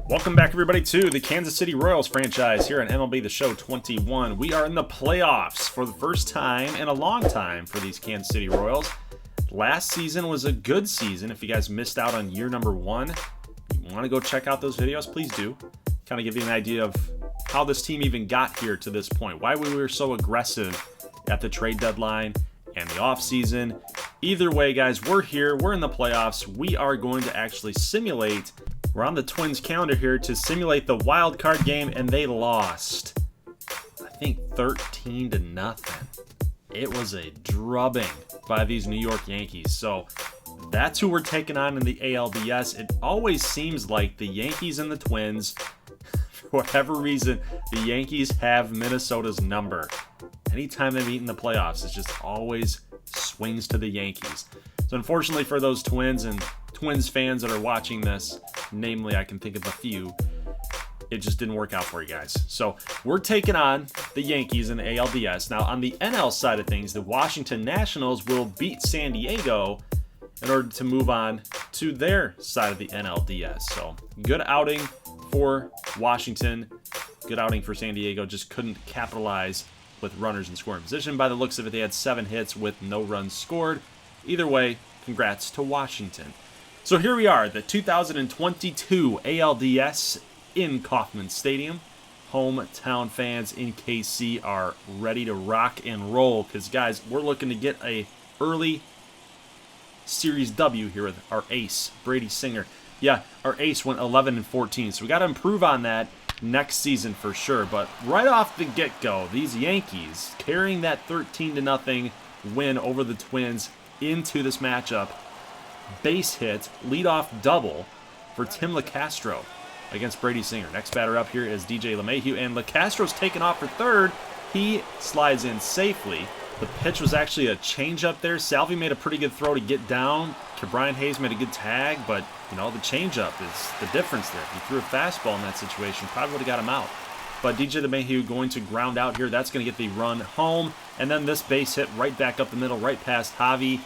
Welcome back, everybody, to the Kansas City Royals franchise here on MLB The Show 21. We are in the playoffs for the first time in a long time for these Kansas City Royals. Last season was a good season. If you guys missed out on year number one, you want to go check out those videos, please do. Kind of give you an idea of how this team even got here to this point, why we were so aggressive at the trade deadline and the offseason. Either way, guys, we're here. We're in the playoffs. We are going to actually simulate. We're on the Twins calendar here to simulate the wild card game, and they lost, I think, 13-0. It was a drubbing by these New York Yankees. So that's who we're taking on in the ALDS. It always seems like the Yankees and the Twins, for whatever reason, the Yankees have Minnesota's number. Anytime they meet in the playoffs, it just always swings to the Yankees. So unfortunately for those Twins and Twins fans that are watching this, namely I can think of a few, it just didn't work out for you guys. So we're taking on the Yankees in the ALDS. Now on the NL side of things, the Washington Nationals will beat San Diego in order to move on to their side of the NLDS. So good outing for Washington, good outing for San Diego, just couldn't capitalize with runners in scoring position. By the looks of it, they had 7 hits with no runs scored. Either way, congrats to Washington. So here we are, the 2022 ALDS in Kauffman Stadium. Hometown fans in KC are ready to rock and roll because, guys, we're looking to get a early Series W here with our ace, Brady Singer. Yeah, our ace went 11-14, so we got to improve on that next season for sure. But right off the get-go, these Yankees carrying that 13-0 win over the Twins into this matchup. Base hit, leadoff double for Tim LeCastro against Brady Singer. Next batter up here is DJ LeMahieu, and LeCastro's taken off for third. He slides in safely. The pitch was actually a changeup there. Salvi made a pretty good throw to get down. Brian Hayes made a good tag, but you know the changeup is the difference there. If he threw a fastball in that situation, probably would have got him out. But DJ LeMahieu going to ground out here. That's going to get the run home, and then this base hit right back up the middle, right past Javi.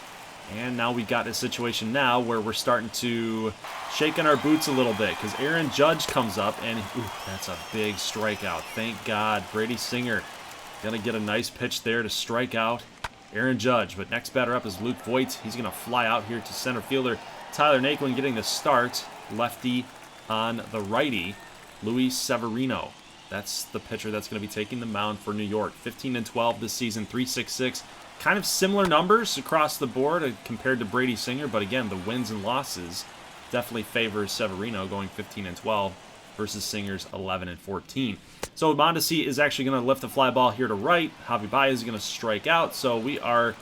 And now we got a situation now where we're starting to shake in our boots a little bit because Aaron Judge comes up and that's a big strikeout. Thank God. Brady Singer going to get a nice pitch there to strike out Aaron Judge. But next batter up is Luke Voigt. He's going to fly out here to center fielder Tyler Naquin getting the start. Lefty on the righty, Luis Severino. That's the pitcher that's going to be taking the mound for New York. 15-12 this season, 3.66. Kind of similar numbers across the board compared to Brady Singer, but again, the wins and losses definitely favors Severino going 15-12 versus Singer's 11-14. So Mondesi is actually going to lift the fly ball here to right. Javi Baez is going to strike out, so we are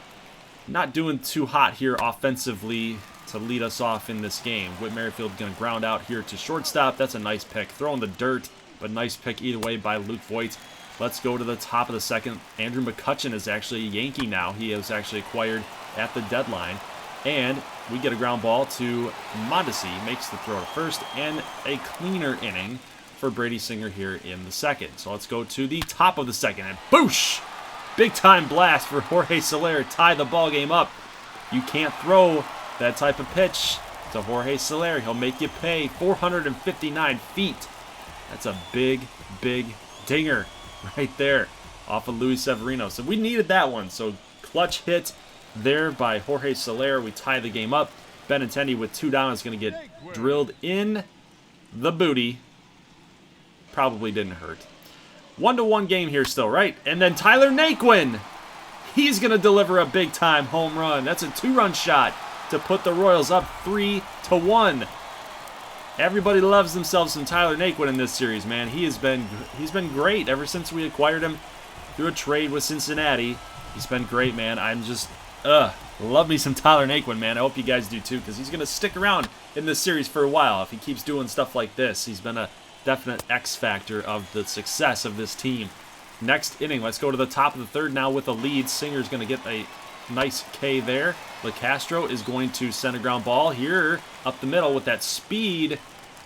not doing too hot here offensively to lead us off in this game. Whit Merrifield going to ground out here to shortstop. That's a nice pick. Throwing the dirt, but nice pick either way by Luke Voigt. Let's go to the top of the second. Andrew McCutchen is actually a Yankee now. He was actually acquired at the deadline. And we get a ground ball to Mondesi. Makes the throw to first. And a cleaner inning for Brady Singer here in the second. So let's go to the top of the second. And boosh! Big time blast for Jorge Soler. Tie the ball game up. You can't throw that type of pitch to Jorge Soler. He'll make you pay. 459 feet. That's a big, big dinger right there off of Luis Severino. So we needed that one. So clutch hit there by Jorge Soler. We tie the game up. Benintendi with 2 down is going to get drilled in the booty. Probably didn't hurt. 1-1 game here still, right? And then Tyler Naquin. He's going to deliver a big-time home run. That's a 2-run shot to put the Royals up 3-1. Everybody loves themselves some Tyler Naquin in this series, man. He's been great ever since we acquired him through a trade with Cincinnati. He's been great, man. I'm just, love me some Tyler Naquin, man. I hope you guys do too, because he's going to stick around in this series for a while if he keeps doing stuff like this. He's been a definite X factor of the success of this team. Next inning, let's go to the top of the third now with a lead. Singer's going to get a nice K there. LeCastro is going to send a ground ball here up the middle with that speed.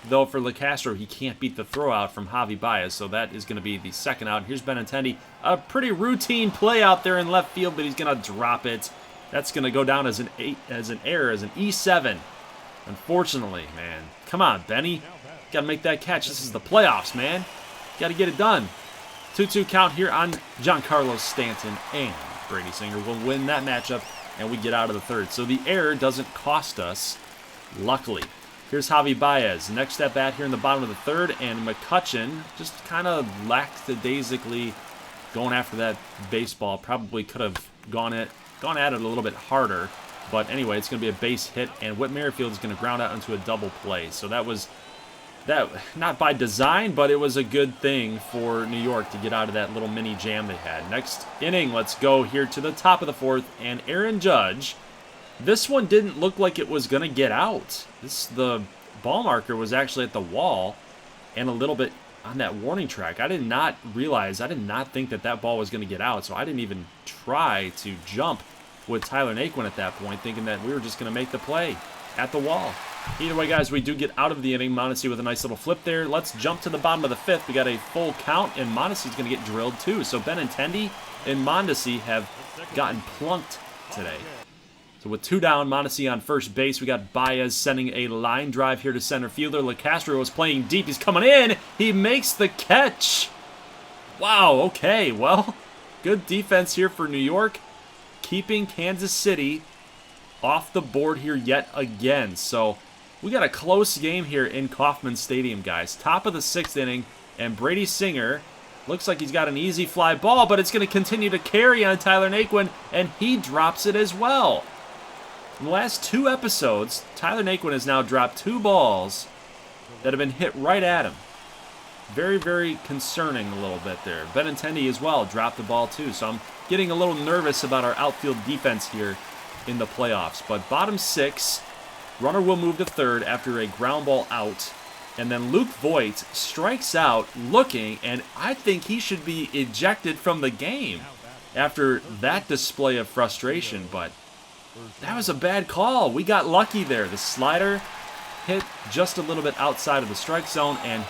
Though for LeCastro, he can't beat the throw out from Javi Baez, so that is going to be the second out. Here's Benintendi. A pretty routine play out there in left field, but he's going to drop it. That's going to go down as an error, as an E7. Unfortunately, man. Come on, Benny. Got to make that catch. This is the playoffs, man. Got to get it done. 2-2 count here on Giancarlo Stanton, and Brady Singer will win that matchup, and we get out of the third. So the error doesn't cost us, luckily. Here's Javi Baez. Next at bat here in the bottom of the third, and McCutchen just kind of lackadaisically going after that baseball. Probably could have gone at it a little bit harder. But anyway, it's going to be a base hit, and Whit Merrifield is going to ground out into a double play. So that was not by design, but it was a good thing for New York to get out of that little mini jam they had. Next inning, let's go here to the top of the fourth, and Aaron Judge. This one didn't look like it was going to get out. The ball marker was actually at the wall and a little bit on that warning track. I did not think that ball was going to get out, so I didn't even try to jump with Tyler Naquin at that point, thinking that we were just going to make the play at the wall. Either way, guys, we do get out of the inning. Mondesi with a nice little flip there. Let's jump to the bottom of the fifth. We got a full count, and Mondesi's going to get drilled too. So Benintendi and Mondesi have gotten plunked today. So with 2 down, Mondesi on first base. We got Baez sending a line drive here to center fielder. LeCastro is playing deep. He's coming in. He makes the catch. Wow, okay, well, good defense here for New York, keeping Kansas City off the board here yet again. So we got a close game here in Kauffman Stadium, guys. Top of the 6th inning, and Brady Singer looks like he's got an easy fly ball, but it's going to continue to carry on Tyler Naquin, and he drops it as well. In the last 2 episodes, Tyler Naquin has now dropped 2 balls that have been hit right at him. Very, very concerning a little bit there. Benintendi as well dropped the ball too, so I'm getting a little nervous about our outfield defense here in the playoffs. But bottom 6, runner will move to third after a ground ball out. And then Luke Voigt strikes out looking, and I think he should be ejected from the game after that display of frustration. But that was a bad call. We got lucky there. The slider hit just a little bit outside of the strike zone, and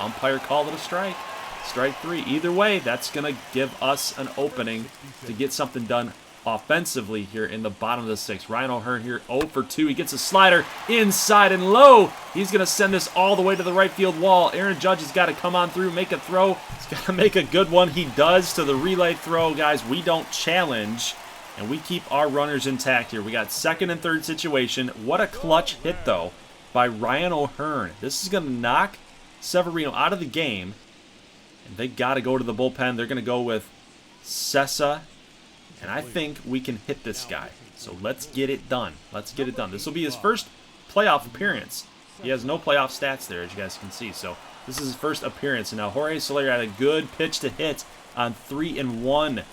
umpire called it a strike. Strike 3. Either way, that's going to give us an opening to get something done offensively here in the bottom of the 6th. Ryan O'Hearn here 0 for 2. He gets a slider inside and low. He's going to send this all the way to the right field wall. Aaron Judge has got to come on through, make a throw. He's got to make a good one. He does to the relay throw. Guys, we don't challenge, and we keep our runners intact here. We got 2nd and 3rd situation. What a clutch hit, though, by Ryan O'Hearn. This is going to knock Severino out of the game, and they got to go to the bullpen. They're going to go with Sessa, and I think we can hit this guy. So let's get it done. Let's get it done. This will be his first playoff appearance. He has no playoff stats there, as you guys can see. So this is his first appearance. And now Jorge Soler had a good pitch to hit on 3-1.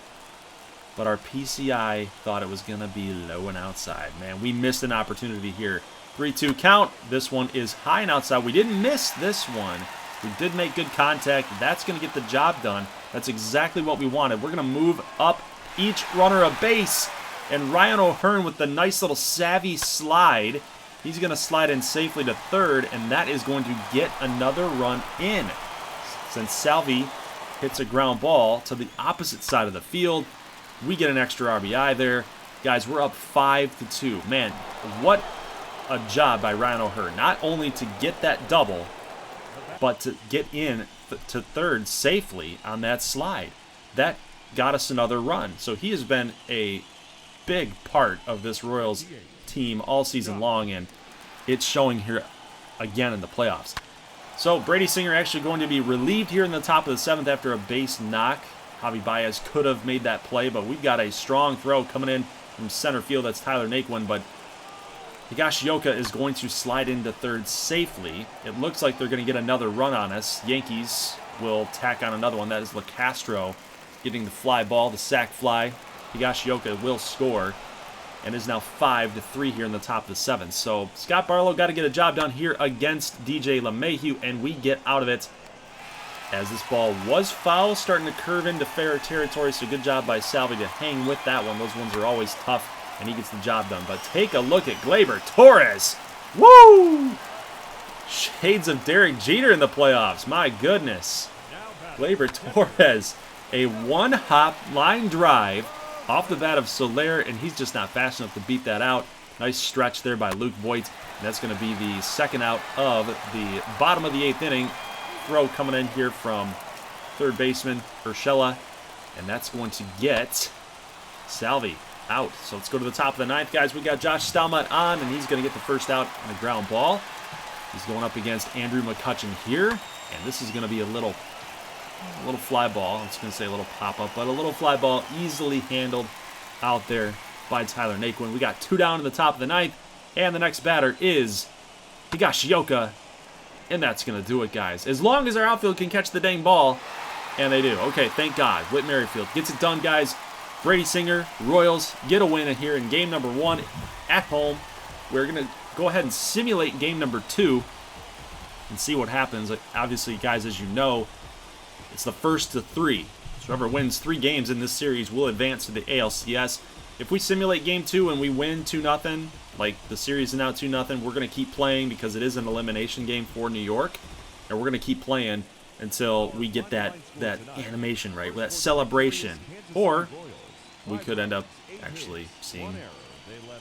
But our PCI thought it was going to be low and outside. Man, we missed an opportunity here. 3-2 count. This one is high and outside. We didn't miss this one. We did make good contact. That's going to get the job done. That's exactly what we wanted. We're going to move up each runner a base. And Ryan O'Hearn with the nice little savvy slide. He's going to slide in safely to third, and that is going to get another run in. Since Salvi hits a ground ball to the opposite side of the field, we get an extra RBI there. Guys, we're up 5-2. Man, what a job by Ryan O'Hearn. Not only to get that double, but to get in to third safely on that slide. That got us another run. So he has been a big part of this Royals team all season long, and it's showing here again in the playoffs. So Brady Singer actually going to be relieved here in the top of the 7th after a base knock. Javi Baez could have made that play, but we've got a strong throw coming in from center field. That's Tyler Naquin, but Higashioka is going to slide into third safely. It looks like they're going to get another run on us. Yankees will tack on another one. That is LeCastro getting the fly ball, the sac fly. Higashioka will score and is now 5-3 here in the top of the 7th. So Scott Barlow got to get a job done here against DJ LeMahieu, and we get out of it as this ball was foul, starting to curve into fair territory. So good job by Salvi to hang with that one. Those ones are always tough, and he gets the job done. But take a look at Gleyber Torres. Woo! Shades of Derek Jeter in the playoffs. My goodness. Gleyber Torres, a one-hop line drive off the bat of Soler, and he's just not fast enough to beat that out. Nice stretch there by Luke Voigt. And that's going to be the second out of the bottom of the 8th inning. Throw coming in here from third baseman Urshela. And that's going to get Salvi out. So let's go to the top of the 9th, guys. We got Josh Stalmont on, and he's going to get the first out on a ground ball. He's going up against Andrew McCutchen here. And this is going to be a little fly ball. I was going to say a little pop-up, but a little fly ball easily handled out there by Tyler Naquin. We got 2 down in the top of the 9th, and the next batter is Higashioka, and that's going to do it, guys. As long as our outfield can catch the dang ball, and they do. Okay, thank God. Whit Merrifield gets it done, guys. Brady Singer, Royals get a win in here in game number 1 at home. We're going to go ahead and simulate game number 2 and see what happens. Obviously, guys, as you know, it's the first to 3. So whoever wins 3 games in this series will advance to the ALCS. If we simulate game 2 and we win 2-0, like the series is now 2-0, we're going to keep playing because it is an elimination game for New York. And we're going to keep playing until we get that animation right, that celebration. Or we could end up actually seeing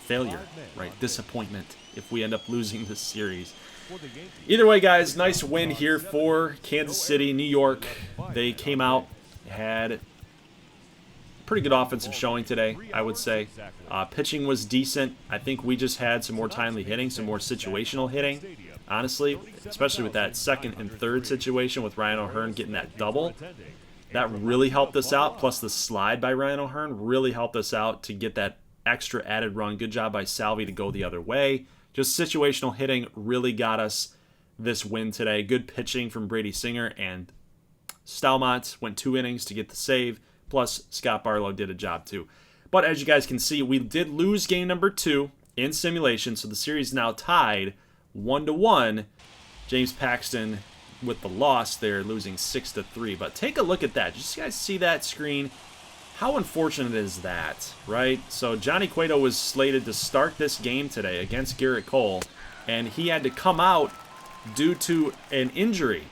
failure, right? Disappointment if we end up losing this series. Either way, guys, nice win here for Kansas City. New York, they came out, had pretty good offensive showing today, I would say. Pitching was decent. I think we just had some more timely hitting, some more situational hitting, honestly, especially with that second and third situation with Ryan O'Hearn getting that double. That really helped us out, plus the slide by Ryan O'Hearn really helped us out to get that extra added run. Good job by Salvi to go the other way. Just situational hitting really got us this win today. Good pitching from Brady Singer, and Stalmont went 2 innings to get the save, plus Scott Barlow did a job too. But as you guys can see, we did lose game number 2 in simulation, so the series is now tied 1-1. James Paxton with the loss there, losing 6-3. But take a look at that. Did you guys see that screen? How unfortunate is that, right? So Johnny Cueto was slated to start this game today against Garrett Cole, and he had to come out due to an injury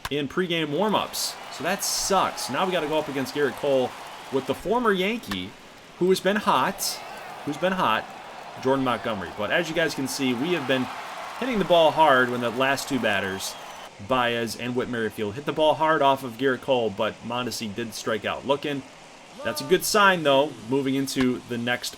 in pregame warmups. So that sucks. Now we got to go up against Garrett Cole with the former Yankee who has been hot, Jordan Montgomery. But as you guys can see, we have been hitting the ball hard when the last 2 batters, Baez and Whit Merrifield, hit the ball hard off of Garrett Cole, but Mondesi did strike out looking. That's a good sign, though, moving into the next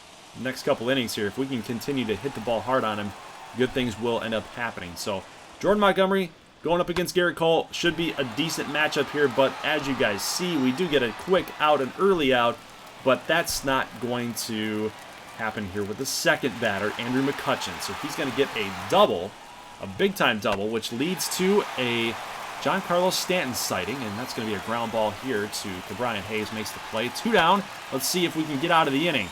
couple innings here. If we can continue to hit the ball hard on him, good things will end up happening. So Jordan Montgomery going up against Garrett Cole should be a decent matchup here, but as you guys see, we do get a quick out, an early out, but that's not going to happen here with the second batter, Andrew McCutchen. So he's going to get a double, a big-time double, which leads to a Giancarlo Stanton sighting, and that's going to be a ground ball here to Brian Hayes. Makes the play. 2 down. Let's see if we can get out of the inning.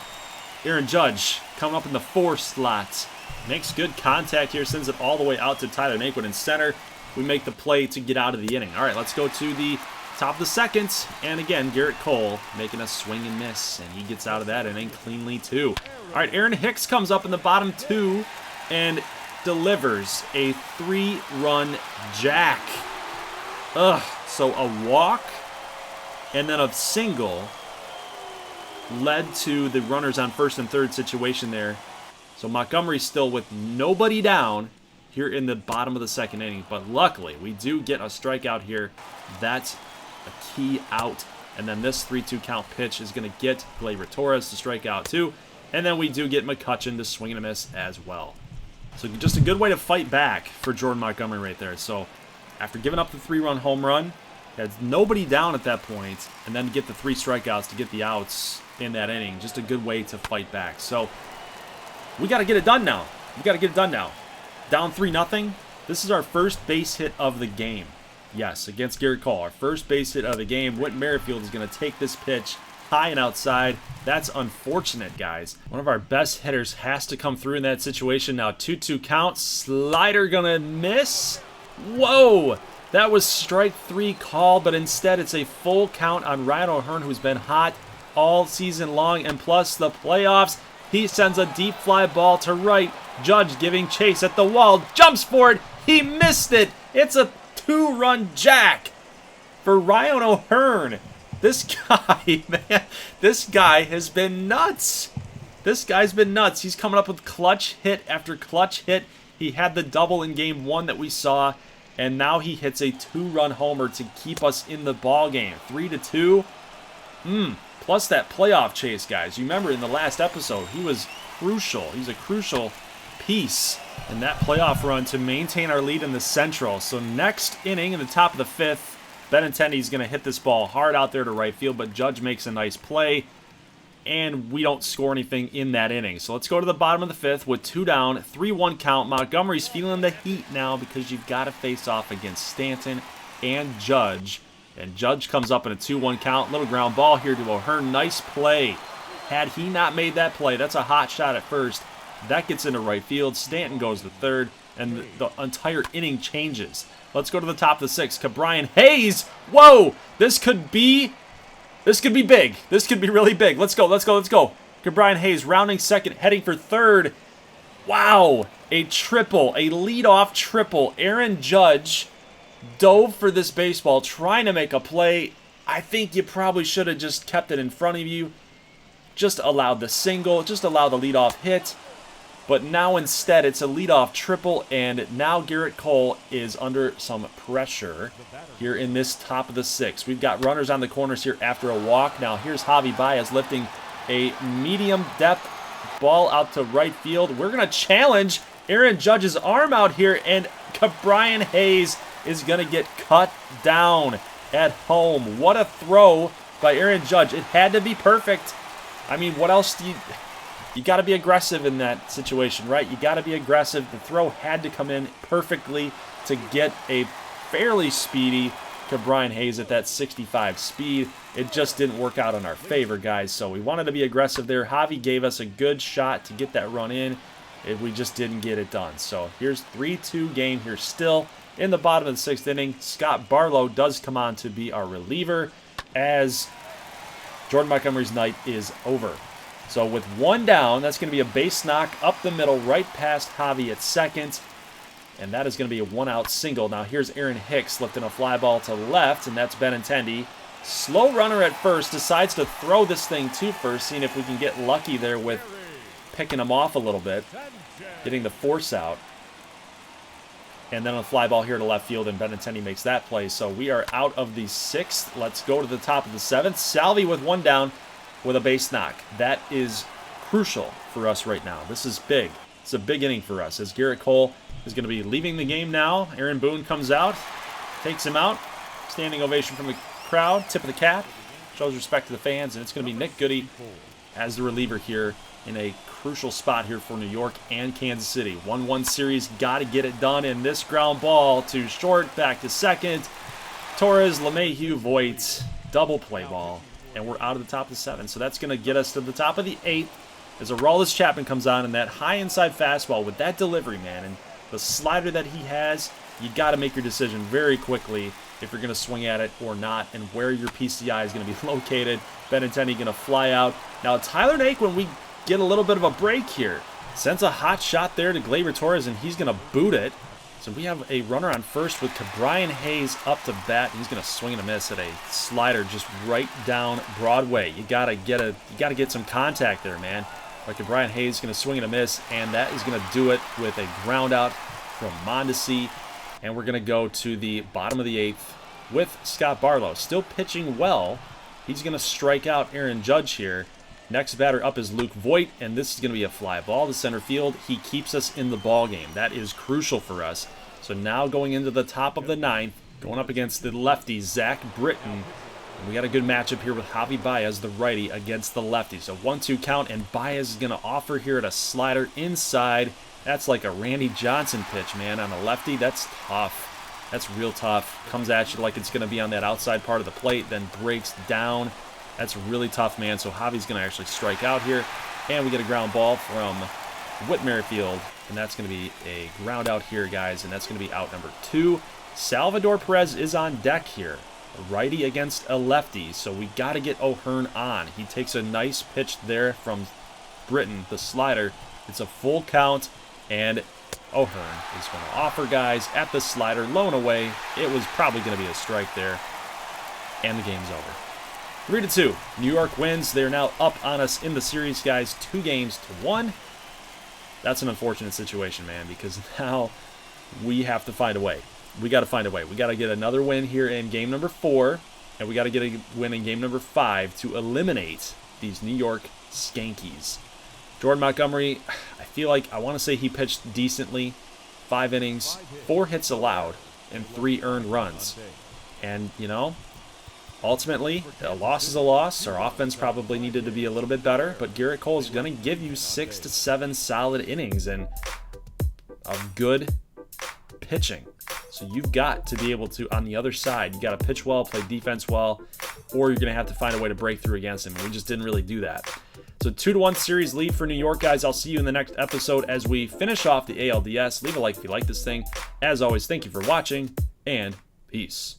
Aaron Judge coming up in the 4 slot. Makes good contact here, sends it all the way out to Tyler Naquin in center. We make the play to get out of the inning. All right, let's go to the top of the 2nd, and again, Garrett Cole making a swing and miss, and he gets out of that inning cleanly too. All right, Aaron Hicks comes up in the bottom 2 and delivers a 3-run jack. So a walk and then a single led to the runners on 1st and 3rd situation there. So Montgomery's still with nobody down here in the bottom of the 2nd inning. But luckily, we do get a strikeout here. That's a key out. And then this 3-2 count pitch is going to get Gleyber Torres to strike out too. And then we do get McCutchen to swing and a miss as well. So just a good way to fight back for Jordan Montgomery right there. So after giving up the 3-run home run, had nobody down at that point, and then get the 3 strikeouts to get the outs in that inning. Just a good way to fight back. So we got to get it done now. Down 3-0. This is our first base hit of the game. Yes, against Garrett Cole. Our first base hit of the game. Whit Merrifield is going to take this pitch high and outside. That's unfortunate, guys. One of our best hitters has to come through in that situation. Now 2-2 count. Slider going to miss. Whoa! That was strike 3 called, but instead it's a full count on Ryan O'Hearn, who's been hot all season long, and plus the playoffs. He sends a deep fly ball to right. Judge giving chase at the wall. Jumps for it. He missed it. It's a 2-run jack for Ryan O'Hearn. This guy, man, this guy has been nuts. This guy's been nuts. He's coming up with clutch hit after clutch hit. He had the double in game 1 that we saw, and now he hits a 2-run homer to keep us in the ball game. 3-2. Plus that playoff chase, guys. You remember in the last episode, he was crucial. He's a crucial piece in that playoff run to maintain our lead in the Central. So next inning, in the top of the 5th, Benintendi's going to hit this ball hard out there to right field, but Judge makes a nice play, and we don't score anything in that inning. So let's go to the bottom of the 5th with 2 down, 3-1 count. Montgomery's feeling the heat now because you've got to face off against Stanton and Judge. And Judge comes up in a 2-1 count. Little ground ball here to O'Hearn. Nice play. Had he not made that play, that's a hot shot at first. That gets into right field. Stanton goes to third, and the entire inning changes. Let's go to the top of the 6th. Ke'Bryan Hayes. Whoa! This could be big. This could be really big. Let's go. Ke'Bryan Hayes rounding second, heading for third. Wow! A triple, a leadoff triple. Aaron Judge dove for this baseball, trying to make a play. I think you probably should have just kept it in front of you. Just allowed the single, just allowed the leadoff hit. But now instead it's a leadoff triple, and now Garrett Cole is under some pressure here in this top of the 6th. We've got runners on the corners here after a walk. Now here's Javi Baez lifting a medium depth ball out to right field. We're going to challenge Aaron Judge's arm out here, and Ke'Bryan Hayes is going to get cut down at home. What a throw by Aaron Judge. It had to be perfect. I mean, what else do you got to be aggressive in that situation, right? You got to be aggressive. The throw had to come in perfectly to get a fairly speedy Ke'Bryan Hayes at that 65 speed. It just didn't work out in our favor, guys. So we wanted to be aggressive there. Javi gave us a good shot to get that run in. We just didn't get it done. So here's 3-2 game here still in the bottom of the 6th inning. Scott Barlow does come on to be our reliever as Jordan Montgomery's night is over. So with 1 down, that's going to be a base knock up the middle, right past Javi at second. And that is going to be a 1-out single. Now here's Aaron Hicks lifting a fly ball to left, and that's Benintendi. Slow runner at first, decides to throw this thing to first, seeing if we can get lucky there with picking him off a little bit, getting the force out. And then a fly ball here to left field, and Benintendi makes that play. So we are out of the 6th. Let's go to the top of the 7th. Salvi with 1 down with a base knock. That is crucial for us right now. This is big. It's a big inning for us as Garrett Cole is going to be leaving the game now. Aaron Boone comes out, takes him out. Standing ovation from the crowd. Tip of the cap. Shows respect to the fans, and it's going to be Nick Goody as the reliever here in a crucial spot here for New York and Kansas City. 1-1 series, got to get it done, and this ground ball to short, back to second. Torres, LeMahieu, Voit, double play ball, and we're out of the top of the 7th. So that's going to get us to the top of the 8th as Aroldis Chapman comes on, and that high inside fastball with that delivery, man, and the slider that he has, you got to make your decision very quickly if you're going to swing at it or not, and where your PCI is going to be located. Benintendi going to fly out. Now Tyler Naquin, we get a little bit of a break here. Sends a hot shot there to Gleyber Torres, and he's going to boot it. So we have a runner on first with Ke'Bryan Hayes up to bat. He's going to swing and a miss at a slider just right down Broadway. You got to get some contact there, man. But Ke'Bryan Hayes is going to swing and a miss, and that is going to do it with a ground out from Mondesi. And we're going to go to the bottom of the 8th with Scott Barlow. Still pitching well. He's going to strike out Aaron Judge here. Next batter up is Luke Voit, and this is going to be a fly ball to center field. He keeps us in the ball game. That is crucial for us. So now going into the top of the 9th, going up against the lefty, Zach Britton. And we got a good matchup here with Javi Baez, the righty, against the lefty. So 1-2 count, and Baez is going to offer here at a slider inside. That's like a Randy Johnson pitch, man, on a lefty. That's tough. That's real tough. Comes at you like it's going to be on that outside part of the plate, then breaks down. That's really tough, man. So Javi's going to actually strike out here. And we get a ground ball from Whit Merrifield. And that's going to be a ground out here, guys. And that's going to be out number 2. Salvador Perez is on deck here. A righty against a lefty. So we got to get O'Hearn on. He takes a nice pitch there from Britton, the slider. It's a full count. And O'Hearn is going to offer, guys, at the slider, low and away. It was probably going to be a strike there. And the game's over. 3-2. New York wins. They're now up on us in the series, guys. 2-1. That's an unfortunate situation, man, because now we have to find a way. We got to find a way. We got to get another win here in game number 4, and we got to get a win in game number 5 to eliminate these New York Skankies. Jordan Montgomery, I feel like I want to say he pitched decently. 5 innings, 4 hits allowed, and 3 earned runs. And, you know, ultimately, a loss is a loss. Our offense probably needed to be a little bit better, but Garrett Cole is going to give you 6 to 7 solid innings and of good pitching. So you've got to be able to, on the other side, you got to pitch well, play defense well, or you're going to have to find a way to break through against him. And we just didn't really do that. So 2-1 series lead for New York, guys. I'll see you in the next episode as we finish off the ALDS. Leave a like if you like this thing. As always, thank you for watching, and peace.